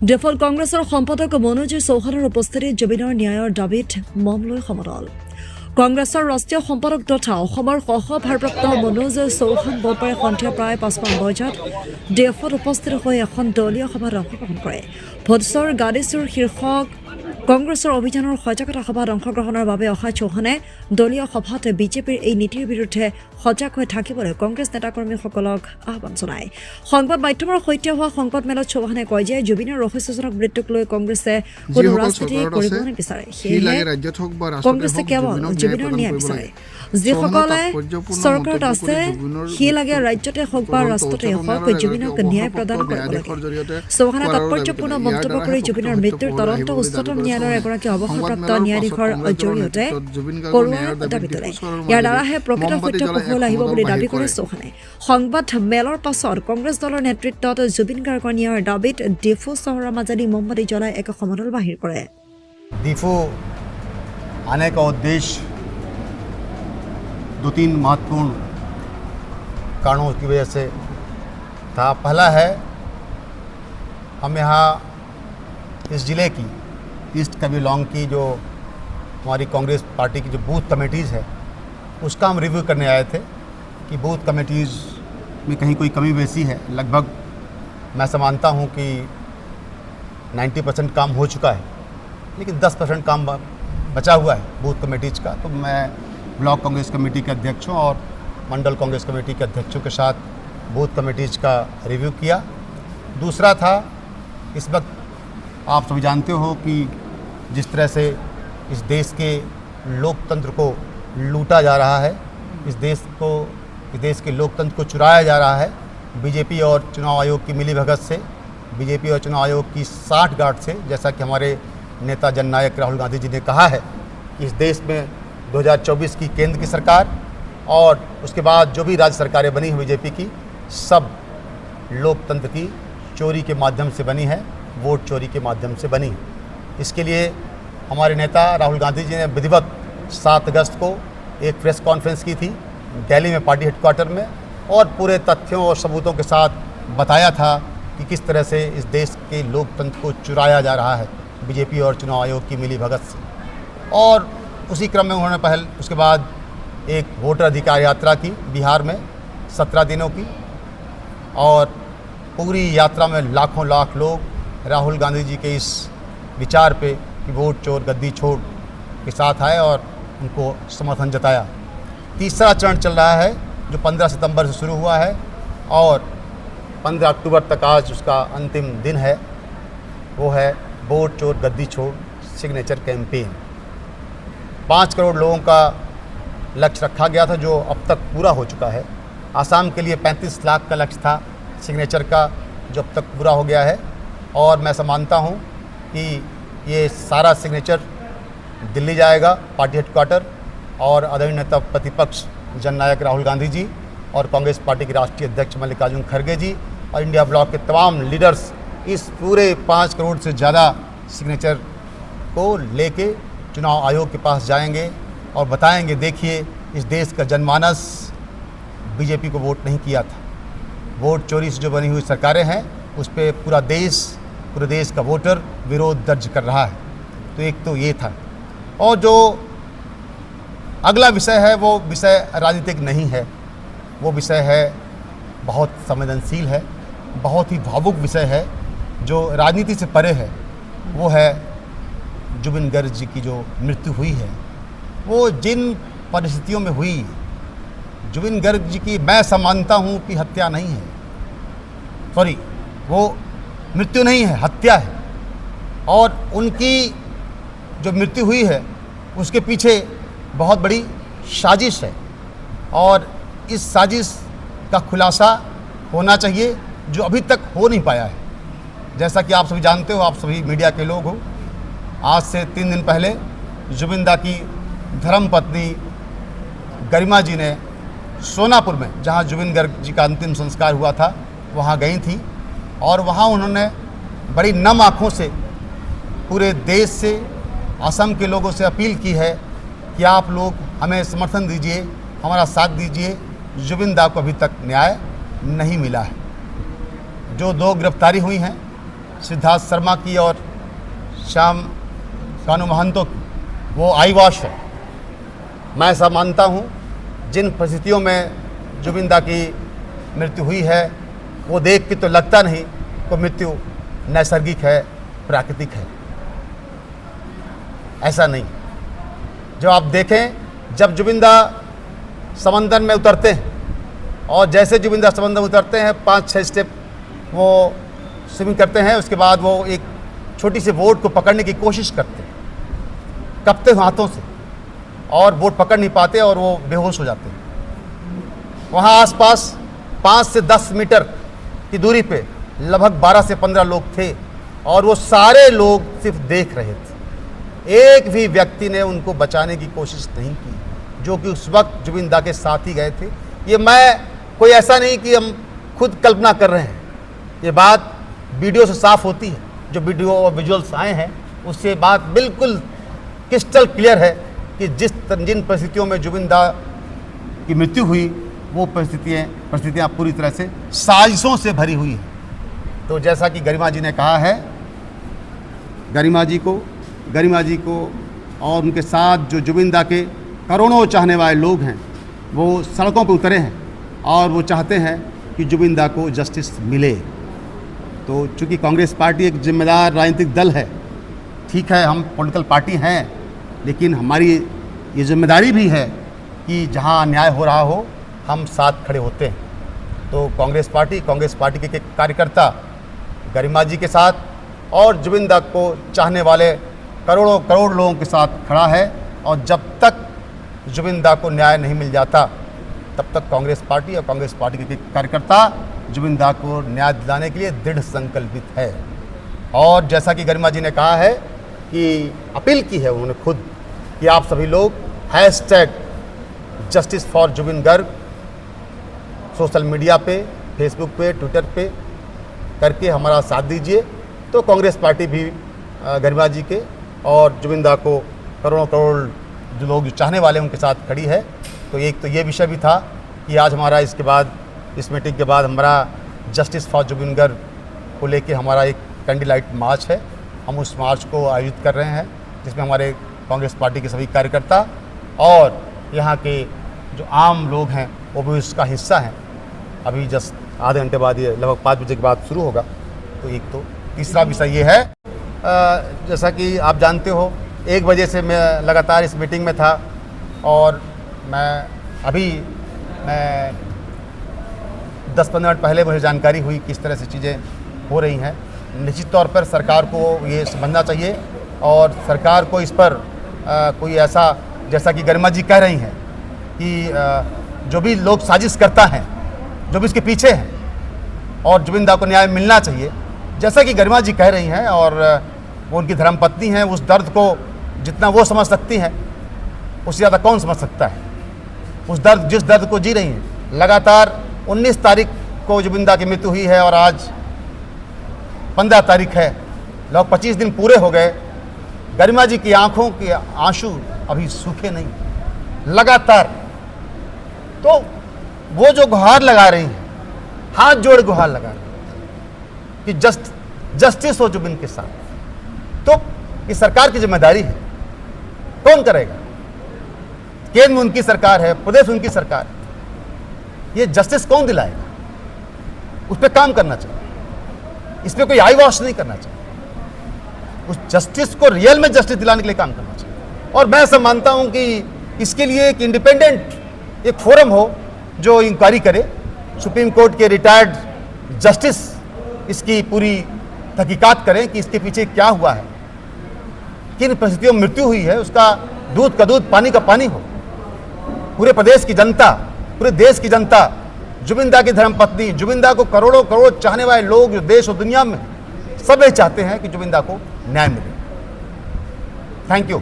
ডেফল কংগ্ৰেছৰ সম্পাদক মনোজ চৌহানৰ উপস্থিতিত জুবিনৰ ন্যায়ৰ দাবীত মম লৈ সমদল। কংগ্ৰেছৰ ৰাষ্ট্ৰীয় সম্পাদক তথা অসমৰ সহ-ভাৰপ্ৰাপ্ত মনোজ চৌহান বুধবাৰে সন্ধিয়া প্ৰায় ৫মান বজাত ডেফত উপস্থিত হৈ এখন দলীয় সভাত অংশগ্ৰহণ কৰে। ভোটচৰ গাদীচুৰ শীৰ্ষক কংগ্ৰেছৰ অভিযানৰ সজাগতা সভাত অংশগ্ৰহণৰ বাবে অহা চৌহানে দলীয় সভাত বিজেপিৰ এই নীতিৰ বিৰুদ্ধে সজাগ হৈ থাকিবলৈ কংগ্ৰেছ নেতাকৰ্মীসকলক আহ্বান জনায়। সংবাদ মাধ্যমৰ সৈতে হোৱা সংবাদমেলত চৌহানে কয় যে জুবিনৰ ৰহস্যজনক মৃত্যুক লৈ কংগ্ৰেছে কোনো ৰাজনীতি কৰিব নিবিচাৰে। সেয়েহে কংগ্ৰেছে কেৱল জুবিনৰ ন্যায় বিচাৰে। যিসকলে চৰকাৰত আছে সি লাগে ৰাজ্যতে হওক বা ৰাষ্ট্ৰতে হওক জুবিনক ন্যায় প্ৰদান কৰিব লাগে। চৌহানে তাৎপৰ্যপূৰ্ণ মন্তব্য কৰি জুবিনৰ মৃত্যুৰ তদন্ত উচ্চতম ন্যায়ালয়ৰ এগৰাকী অৱসৰপ্ৰাপ্ত ন্যায়াধীশৰ জৰিয়তে কৰোৱাৰ দাবী তোলে। ইয়াৰ দ্বাৰাহে প্ৰকৃত সত্য পোহৰলৈ আহিব বুলি দাবী কৰে চৌহানে। সংবাদ মেলৰ পাছত কংগ্ৰেছ দলৰ নেতৃত্বত জুবিন গাৰ্গৰ ন্যায়ৰ দাবীত ডিফু চহৰৰ মাজেদি মমবাতি জ্বলাই এক সমদল বাহিৰ কৰে। डिफो आने का उद्देश्य 2-3 महत्वपूर्ण कारणों की वजह से था। पहला है, हम यहाँ इस ज़िले की ईस्ट कबीलोंग की जो हमारी कांग्रेस पार्टी की जो बूथ कमेटीज़ है उसका हम रिव्यू करने आए थे कि बूथ कमेटीज़ में कहीं कोई कमी बेसी है। लगभग मैं समझता हूँ कि 90% काम हो चुका है, लेकिन 10% काम बचा हुआ है बूथ कमेटीज़ का। तो मैं ब्लॉक कांग्रेस कमेटी के अध्यक्षों और मंडल कांग्रेस कमेटी के अध्यक्षों के साथ बूथ कमेटीज़ का रिव्यू किया। दूसरा था, इस वक्त आप सभी जानते हो कि जिस तरह से इस देश के लोकतंत्र को लूटा जा रहा है, इस देश के लोकतंत्र को चुराया जा रहा है बीजेपी और चुनाव आयोग की मिलीभगत से, बीजेपी और चुनाव आयोग की साठगांठ से। जैसा कि हमारे नेता जननायक राहुल गांधी जी ने कहा है कि इस देश में 2024 की केंद्र की सरकार और उसके बाद जो भी राज्य सरकारें बनी हैं बीजेपी की, सब लोकतंत्र की चोरी के माध्यम से बनी है, वोट चोरी के माध्यम से बनी है। इसके लिए हमारे नेता राहुल गांधी जी ने विधिवत 7 अगस्त को एक प्रेस कॉन्फ्रेंस की थी दिल्ली में पार्टी हेडक्वार्टर में, और पूरे तथ्यों और सबूतों के साथ बताया था कि किस तरह से इस देश के लोकतंत्र को चुराया जा रहा है बीजेपी और चुनाव आयोग की मिलीभगत से। और उसी क्रम में उन्होंने उसके बाद एक वोटर अधिकार यात्रा की बिहार में 17 दिनों की, और पूरी यात्रा में लाखों लाख लोग राहुल गांधी जी के इस विचार पे कि वोट चोर गद्दी छोड़ के साथ आए और उनको समर्थन जताया। तीसरा चरण चल रहा है जो 15 सितंबर से शुरू हुआ है और 15 अक्टूबर तक आज उसका अंतिम दिन है। वो है वोट चोर गद्दी छोड़ सिग्नेचर कैंपेन। 5 करोड़ लोगों का लक्ष्य रखा गया था जो अब तक पूरा हो चुका है। आसाम के लिए 35 लाख का लक्ष्य था सिग्नेचर का, जो अब तक पूरा हो गया है। और मैं मानता हूँ कि ये सारा सिग्नेचर दिल्ली जाएगा पार्टी हेडक्वार्टर, और आदरणीय नेता प्रतिपक्ष जननायक राहुल गांधी जी और कांग्रेस पार्टी के राष्ट्रीय अध्यक्ष मल्लिकार्जुन खड़गे जी और इंडिया ब्लॉक के तमाम लीडर्स इस पूरे 5 करोड़ से ज़्यादा सिग्नेचर को लेके चुनाव आयोग के पास जाएंगे और बताएंगे, देखिए इस देश का जनमानस बीजेपी को वोट नहीं किया था। वोट चोरी से जो बनी हुई सरकारें हैं उस पर पूरे देश का वोटर विरोध दर्ज कर रहा है। तो एक तो ये था, और जो अगला विषय है वो विषय राजनीतिक नहीं है, वो विषय है बहुत संवेदनशील है, बहुत ही भावुक विषय है, जो राजनीति से परे है। वो है जुबिन गर्ग जी की जो मृत्यु हुई है, वो जिन परिस्थितियों में हुई, जुबिन गर्ग जी की मैं मानता हूँ कि हत्या नहीं है, सॉरी वो मृत्यु नहीं है, हत्या है। और उनकी जो मृत्यु हुई है उसके पीछे बहुत बड़ी साजिश है, और इस साजिश का खुलासा होना चाहिए जो अभी तक हो नहीं पाया है। जैसा कि आप सभी जानते हो, आप सभी मीडिया के लोग हो, आज से 3 दिन पहले जुबिंदा की धर्मपत्नी गरिमा जी ने सोनापुर में, जहां जुबिन गर्ग जी का अंतिम संस्कार हुआ था, वहां गई थी, और वहां उन्होंने बड़ी नम आँखों से पूरे देश से, असम के लोगों से अपील की है कि आप लोग हमें समर्थन दीजिए, हमारा साथ दीजिए। जुबिन दा को अभी तक न्याय नहीं मिला है। जो 2 गिरफ्तारी हुई हैं सिद्धार्थ शर्मा की और श्याम कानू महंतो की, वो आई वॉश है। मैं ऐसा मानता हूँ, जिन परिस्थितियों में जुबिंदा की मृत्यु हुई है वो देख के तो लगता नहीं कि मृत्यु नैसर्गिक है, प्राकृतिक है। ऐसा नहीं। जो आप देखें, जब जुबिंदा समंदर में उतरते हैं और जैसे जुबिंदा समंदर में उतरते हैं 5-6 स्टेप वो स्विमिंग करते हैं, उसके बाद वो एक छोटी सी बोट को पकड़ने की कोशिश करते हैं कपते हुए हाथों से, और बोट पकड़ नहीं पाते और वो बेहोश हो जाते हैं। वहाँ आसपास 5 से 10 मीटर की दूरी पे लगभग 12 से 15 लोग थे और वो सारे लोग सिर्फ देख रहे थे। एक भी व्यक्ति ने उनको बचाने की कोशिश नहीं की, जो कि उस वक्त जुबिंदा के साथ ही गए थे। ये मैं कोई ऐसा नहीं कि हम खुद कल्पना कर रहे हैं, ये बात वीडियो से साफ होती है। जो वीडियो और विजुअल्स आए हैं उससे बात बिल्कुल क्रिस्टल क्लियर है कि जिन परिस्थितियों में जुबिंदा की मृत्यु हुई वो परिस्थितियाँ पूरी तरह से साजिशों से भरी हुई हैं। तो जैसा कि गरिमा जी ने कहा है, गरिमा जी को और उनके साथ जो जुबिंदा के करोड़ों चाहने वाले लोग हैं वो सड़कों पर उतरे हैं और वो चाहते हैं कि जुबिंदा को जस्टिस मिले। तो चूँकि कांग्रेस पार्टी एक जिम्मेदार राजनीतिक दल है, ठीक है, हम पॉलिटिकल पार्टी हैं, लेकिन हमारी ये जिम्मेदारी भी है कि जहाँ अन्याय हो रहा हो हम साथ खड़े होते हैं। तो कांग्रेस पार्टी के कार्यकर्ता गरिमा जी के साथ और जुबिंदा को चाहने वाले करोड़ लोगों के साथ खड़ा है, और जब तक जुबिंदा को न्याय नहीं मिल जाता तब तक कांग्रेस पार्टी और कांग्रेस पार्टी के कार्यकर्ता जुबिंदा को न्याय दिलाने के लिए दृढ़ संकल्पित है। और जैसा कि गरिमा जी ने कहा है कि अपील की है उन्होंने खुद कि आप सभी लोग #justice for Zubeen Garg social media पे, फेसबुक पे, ट्विटर पे करके हमारा साथ दीजिए। तो कांग्रेस पार्टी भी गरिमा जी के और जुबिंदा को करोड़ जो लोग जो चाहने वाले उनके साथ खड़ी है। तो एक तो ये विषय भी था कि आज हमारा इसके बाद, इस मीटिंग के बाद हमारा जस्टिस फॉर जुबिन गर्ग को लेके हमारा एक कैंडल लाइट मार्च है। हम उस मार्च को आयोजित कर रहे हैं जिसमें हमारे कांग्रेस पार्टी के सभी कार्यकर्ता और यहाँ के जो आम लोग हैं वो भी उसका हिस्सा हैं। अभी जस्ट आधे घंटे बाद, ये लगभग 5 बजे के बाद शुरू होगा। तो एक तो तीसरा विषय ये है, जैसा कि आप जानते हो 1 बजे से मैं लगातार इस मीटिंग में था और मैं 10-15 मिनट पहले मुझे जानकारी हुई किस तरह से चीज़ें हो रही हैं। निश्चित तौर पर सरकार को ये समझना चाहिए और सरकार को इस पर कोई ऐसा, जैसा कि गरिमा जी कह रही हैं कि जो भी लोग साजिश करता है, जो भी इसके पीछे हैं, और जुबिंदा को न्याय मिलना चाहिए, जैसा कि गरिमा जी कह रही हैं, और वो उनकी धर्मपत्नी हैं। उस दर्द को जितना वो समझ सकती हैं उससे ज़्यादा कौन समझ सकता है। जिस दर्द को जी रही हैं, लगातार 19 तारीख को जुबिंदा की मृत्यु हुई है और आज 15 तारीख है, लगभग 25 दिन पूरे हो गए। गरिमा जी की आंखों के आंसू अभी सूखे नहीं, लगातार। तो वो जो गुहार लगा रही हैं, हाथ जोड़ गुहार लगा रही हैं कि जस्टिस हो जुबिन के साथ। तो ये सरकार की जिम्मेदारी है, कौन करेगा? केंद्र में उनकी सरकार है, प्रदेश उनकी सरकार है, ये जस्टिस कौन दिलाएगा? उस पर काम करना चाहिए, इस पर कोई आई वॉश नहीं करना चाहिए। उस जस्टिस को रियल में जस्टिस दिलाने के लिए काम करना चाहिए। और मैं ऐसा मानता हूं कि इसके लिए एक इंडिपेंडेंट एक फोरम हो जो इंक्वायरी करे। सुप्रीम कोर्ट के रिटायर्ड जस्टिस इसकी पूरी तहकीकात करें कि इसके पीछे क्या हुआ है, किन परिस्थितियों में मृत्यु हुई है, उसका दूध का दूध पानी का पानी हो। पूरे प्रदेश की जनता, पूरे देश की जनता, जुबिंदा की धर्मपत्नी, जुबिंदा को करोड़ों चाहने वाले लोग जो देश और दुनिया में सब ये चाहते हैं कि जुबिंदा को न्याय मिले। Thank you.